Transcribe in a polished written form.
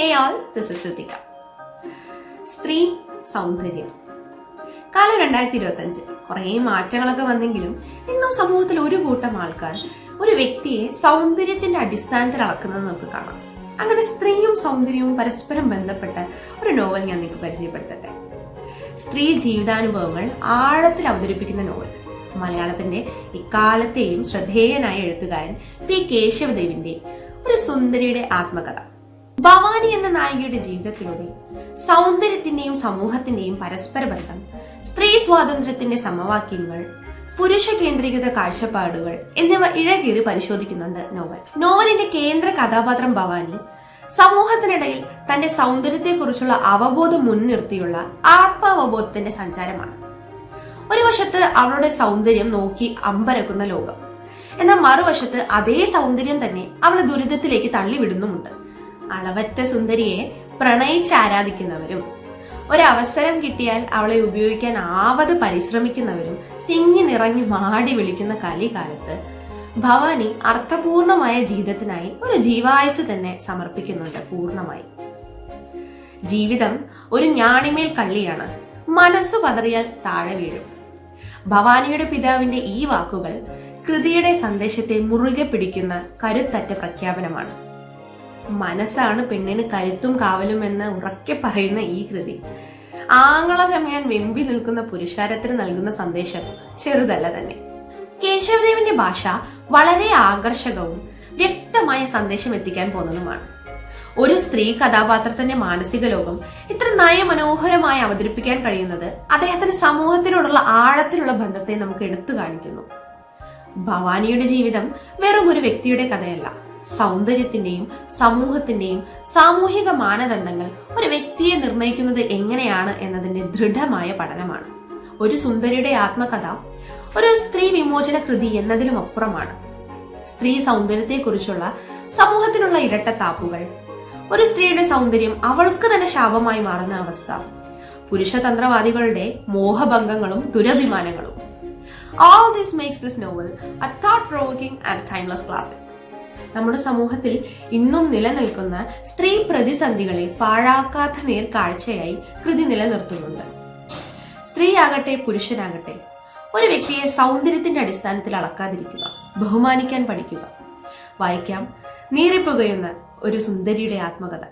Hey all, this is Shruthika. സ്ത്രീ സൗന്ദര്യം. കാലം 2025. കുറേ മാറ്റങ്ങളൊക്കെ വന്നെങ്കിലും ഇന്നും സമൂഹത്തിൽ ഒരു കൂട്ടം ആൾക്കാർ ഒരു വ്യക്തിയെ സൗന്ദര്യത്തിന്റെ അടിസ്ഥാനത്തിൽ അളക്കുന്നത് നമുക്ക് കാണാം. അങ്ങനെ സ്ത്രീയും സൗന്ദര്യവും പരസ്പരം ബന്ധപ്പെട്ട ഒരു നോവൽ ഞാൻ നിങ്ങൾക്ക് പരിചയപ്പെടുത്തട്ടെ. സ്ത്രീ ജീവിതാനുഭവങ്ങൾ ആഴത്തിൽ അവതരിപ്പിക്കുന്ന നോവൽ. മലയാളത്തിന്റെ ഇക്കാലത്തെയും ശ്രദ്ധേയനായ എഴുത്തുകാരൻ പി കേശവദേവിന്റെ ഒരു സുന്ദരിയുടെ ആത്മകഥ. ഭവാനി എന്ന നായികയുടെ ജീവിതത്തിലൂടെ സൗന്ദര്യത്തിന്റെയും സമൂഹത്തിന്റെയും പരസ്പര ബന്ധം, സ്ത്രീ സ്വാതന്ത്ര്യത്തിന്റെ സമവാക്യങ്ങൾ, പുരുഷ കേന്ദ്രീകൃത കാഴ്ചപ്പാടുകൾ എന്നിവ ഇഴകീറി പരിശോധിക്കുന്നുണ്ട് നോവൽ. നോവലിന്റെ കേന്ദ്ര കഥാപാത്രം ഭവാനി സമൂഹത്തിനിടയിൽ തന്റെ സൗന്ദര്യത്തെക്കുറിച്ചുള്ള അവബോധം മുൻനിർത്തിയുള്ള ആത്മാവബോധത്തിന്റെ സഞ്ചാരമാണ്. ഒരു വശത്ത് അവളുടെ സൗന്ദര്യം നോക്കി അമ്പരക്കുന്ന ലോകം, എന്നാൽ മറുവശത്ത് അതേ സൗന്ദര്യം തന്നെ അവളെ ദുരിതത്തിലേക്ക് തള്ളിവിടുന്നുമുണ്ട്. അളവറ്റ സുന്ദരിയെ പ്രണയിച്ചാരാധിക്കുന്നവരും ഒരവസരം കിട്ടിയാൽ അവളെ ഉപയോഗിക്കാൻ ആവത് പരിശ്രമിക്കുന്നവരും തിങ്ങി നിറഞ്ഞു മാടി വിളിക്കുന്ന കലികാലത്ത് ഭവാനി അർത്ഥപൂർണമായ ജീവിതത്തിനായി ഒരു ജീവായുസ് തന്നെ സമർപ്പിക്കുന്നുണ്ട്. പൂർണ്ണമായി ജീവിതം ഒരു ഞാണിമേൽ കള്ളിയാണ്, മനസ്സു പതറിയാൽ താഴെ വീഴും. ഭവാനിയുടെ പിതാവിന്റെ ഈ വാക്കുകൾ കൃതിയുടെ സന്ദേശത്തെ മുറുകെ പിടിക്കുന്ന കരുത്തറ്റ പ്രഖ്യാപനമാണ്. മനസ്സാണ് പെണ്ണിന് കരുത്തും കാവലും എന്ന് ഉറക്കെ പറയുന്ന ഈ കൃതി ആങ്ങള ചമയാൻ വെമ്പി നിൽക്കുന്ന പുരുഷാരത്തിന് നൽകുന്ന സന്ദേശം ചെറുതല്ല തന്നെ. കേശവദേവിന്റെ ഭാഷ വളരെ ആകർഷകവും വ്യക്തമായ സന്ദേശം എത്തിക്കാൻ പോകുന്നതുമാണ്. ഒരു സ്ത്രീ കഥാപാത്രത്തിന്റെ മാനസിക ലോകം ഇത്ര നയമനോഹരമായി അവതരിപ്പിക്കാൻ കഴിയുന്നത് അദ്ദേഹത്തിന്റെ സമൂഹത്തിനോടുള്ള ആഴത്തിലുള്ള ബന്ധത്തെ നമുക്ക് എടുത്തു കാണിക്കുന്നു. ഭവാനിയുടെ ജീവിതം വെറും ഒരു വ്യക്തിയുടെ കഥയല്ല, സൗന്ദര്യത്തിന്റെയും സമൂഹത്തിന്റെയും സാമൂഹിക മാനദണ്ഡങ്ങൾ ഒരു വ്യക്തിയെ നിർണ്ണയിക്കുന്നത് എങ്ങനെയാണ് എന്നതിന്റെ ദൃഢമായ പഠനമാണ്. ഒരു സുന്ദരിയുടെ ആത്മകഥ ഒരു സ്ത്രീ വിമോചന കൃതി എന്നതിലും അപ്പുറമാണ്. സ്ത്രീ സൗന്ദര്യത്തെക്കുറിച്ചുള്ള സമൂഹത്തിനുള്ള ഇരട്ടത്താപ്പുകൾ, ഒരു സ്ത്രീയുടെ സൗന്ദര്യം അവൾക്ക് തന്നെ ശാപമായി മാറുന്ന അവസ്ഥ, പുരുഷതന്ത്രവാദികളുടെ മോഹഭംഗങ്ങളും ദുരഭിമാനങ്ങളും. All this makes this novel a thought-provoking and timeless classic. നമ്മുടെ സമൂഹത്തിൽ ഇന്നും നിലനിൽക്കുന്ന സ്ത്രീ പ്രതിസന്ധികളെ പാഴാക്കാത്ത നേർക്കാഴ്ചയായി കൃതി നിലനിർത്തുന്നുണ്ട്. സ്ത്രീയാകട്ടെ പുരുഷനാകട്ടെ ഒരു വ്യക്തിയെ സൗന്ദര്യത്തിന്റെ അടിസ്ഥാനത്തിൽ അളക്കാതിരിക്കുക, ബഹുമാനിക്കാൻ പഠിക്കുക. വായിക്കാം നീറിപ്പുകയുന്ന ഒരു സുന്ദരിയുടെ ആത്മകഥ.